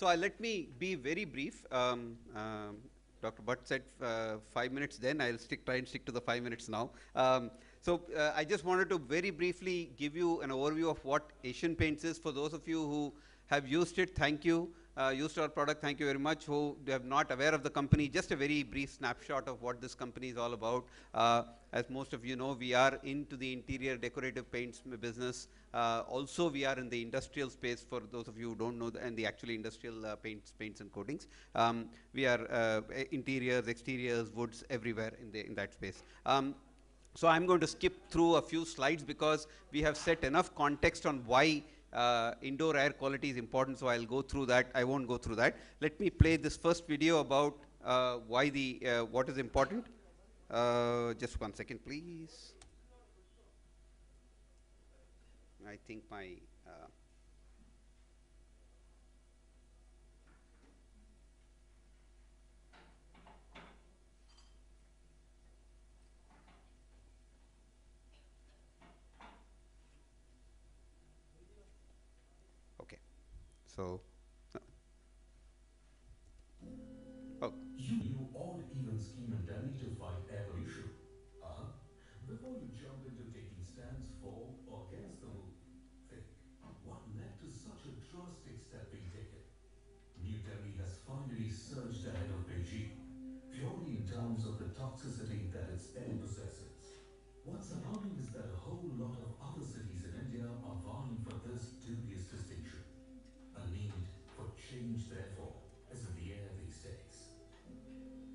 So let me be very brief. Dr. Bhatt said 5 minutes then, I'll try and stick to the 5 minutes now. I just wanted to very briefly give you an overview of what Asian Paints is. For those of you who have used it, thank you. Used our product, thank you very much. Who are not aware of the company, just a very brief snapshot of what this company is all about. As most of you know, we are into the interior decorative paints business. Also, we are in the industrial space, for those of you who don't know, and the actually industrial paints and coatings. We are interiors, exteriors, woods, everywhere in that space. So I'm going to skip through a few slides because we have set enough context on why indoor air quality is important, so I'll go through that. I won't go through that. Let me play this first video about why what is important. Just 1 second, please. I think my okay. So. Oh. You odd even scheme in Delhi to fight air pollution. Uh-huh. Before you jump into taking stands for or against the move, think, what led to such a drastic step being taken? New Delhi has finally surged ahead of Beijing, purely in terms of the toxicity that its air possesses. What's alarming is that a whole lot of other cities in India are vying for this dubious distinction. A need for change, therefore, is in the air these days.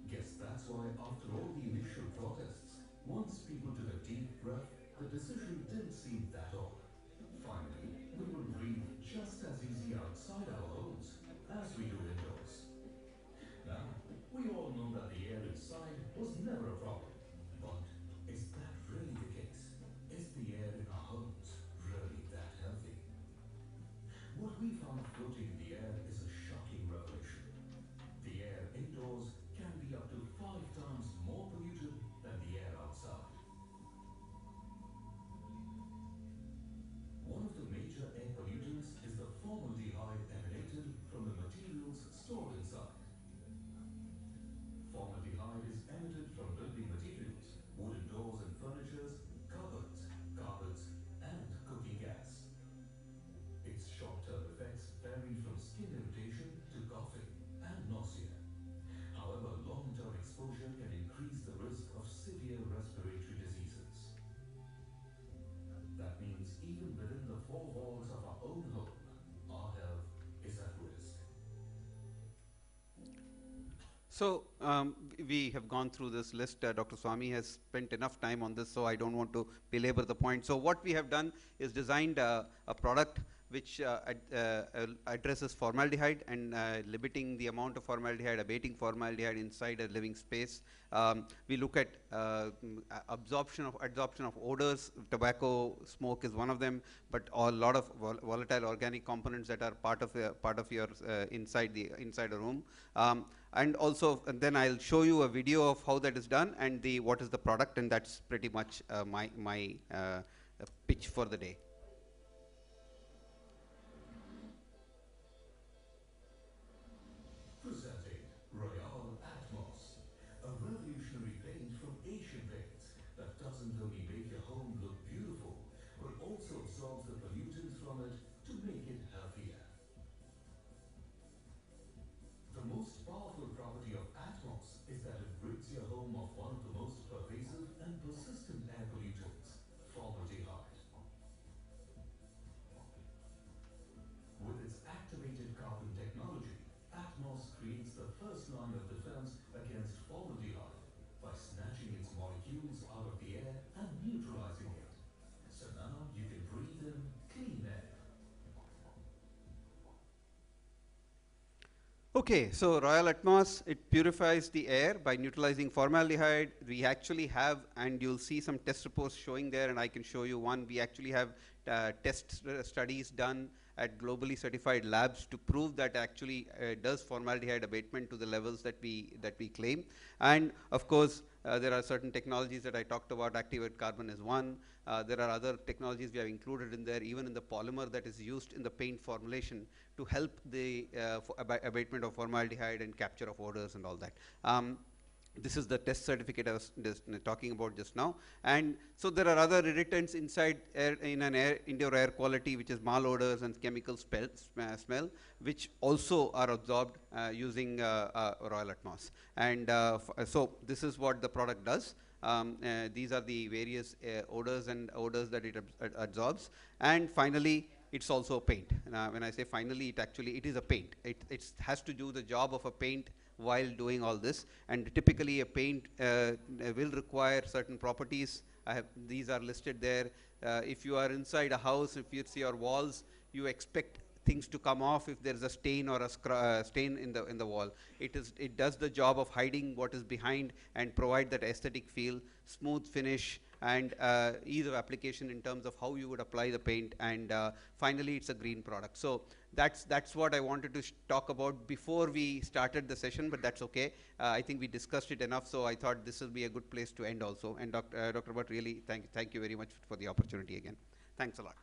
Guess that's why, after all the initial protests, once people took a deep breath, the decision didn't seem that odd. Finally, we will breathe just as easy outside our homes as we do indoors. Now, we all know that the air inside was never a problem. But is that really the case? Is the air in our homes really that healthy? What we found floating in the air is a shocking revelation. The air indoors can be up to 5 times more polluted than the air outside. One of the major air pollutants is the formaldehyde emanated from the materials stored inside. Formaldehyde is emitted from building materials, wooden doors and furnitures, cupboards, carpets, and cooking gas. Its short-term effects vary from skin irritation to coughing and nausea. However, long-term exposure can increase the risk of severe respiratory diseases. That means even within the 4 walls of our own home, our health is at risk. So we have gone through this list. Dr. Swami has spent enough time on this, so I don't want to belabor the point. So what we have done is designed a product which addresses formaldehyde and limiting the amount of formaldehyde, abating formaldehyde inside a living space. We look at absorption of odors. Tobacco smoke is one of them, but a lot of volatile organic components that are part of your inside a room. And also, and then I'll show you a video of how that is done and what is the product, and that's pretty much my pitch for the day. Presenting Royale Atmos, a revolutionary paint from Asian Paints that doesn't only make your home look beautiful, but also absorbs the pollutants from it to make it healthier. The most powerful property of Atmos is that it rids your home of one of the most pervasive and persistent air pollutants, formaldehyde. With its activated carbon technology, Atmos creates the first line of defense against formaldehyde by snatching its molecules out of the air and neutralizing it. So now you can breathe in clean air. Okay, so Royal Atmos, it purifies the air by neutralizing formaldehyde. We actually have, and you'll see some test reports showing there, and I can show you one. We actually have test studies done at globally certified labs to prove that actually does formaldehyde abatement to the levels that we claim. And of course, there are certain technologies that I talked about. Activated carbon is one. There are other technologies we have included in there, even in the polymer that is used in the paint formulation to help the abatement of formaldehyde and capture of odors and all that. This is the test certificate I was just talking about just now. And so there are other irritants inside indoor air quality, which is malodors and chemical smell, which also are absorbed using Royal Atmos. And so this is what the product does. These are the various odors that it absorbs. And finally, it's also a paint. When I say finally, it is a paint. It has to do the job of a paint while doing all this, and typically a paint will require certain properties. These are listed there. If you are inside a house, if you see your walls, you expect things to come off if there is a stain or a stain in the wall. It does the job of hiding what is behind and provide that aesthetic feel, smooth finish, and ease of application in terms of how you would apply the paint. And finally, it's a green product. So that's what I wanted to talk about before we started the session, but that's okay. I think we discussed it enough, so I thought this would be a good place to end also. And Dr. Bhatt, really thank you very much for the opportunity again. Thanks a lot.